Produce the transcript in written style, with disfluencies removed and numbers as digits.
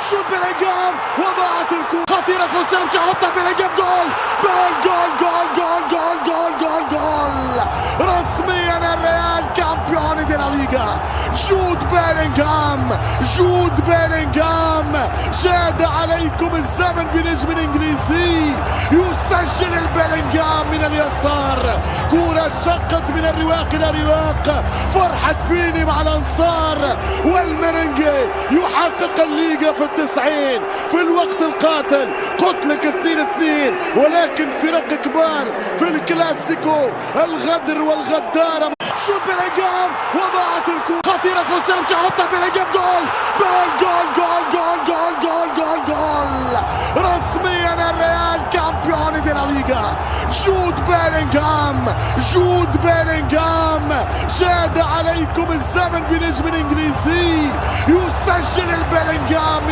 شوت بيلينغهام وضاعت الكرة خطيرة. خوسيلو مش هيحطها بيلينغهام. جول رسميا الريال كامبيون دي لا ليغا. جود بيلينغهام شاد عليكم الزمن بنجم انجليزي. يسجل البيلينغهام من اليسار. كرة شقت من الرواق الى رواق. فرحة فيني مع الانصار والمرنجي يحقق الليغا في 90 في الوقت القاتل. قلت لك 2-2 ولكن فرق كبار في الكلاسيكو. الغدر والغدارة. شوت بيلينغهام وضاعت الكرة خطيرة. خوسيلو مش هيحطها بيلينغهام. جول رسميا الريال كامبيون دي لا ليغا. جود بيلينغهام شاد عليكم الزمن بنجم انجليزي. يسجل البيلينغهام.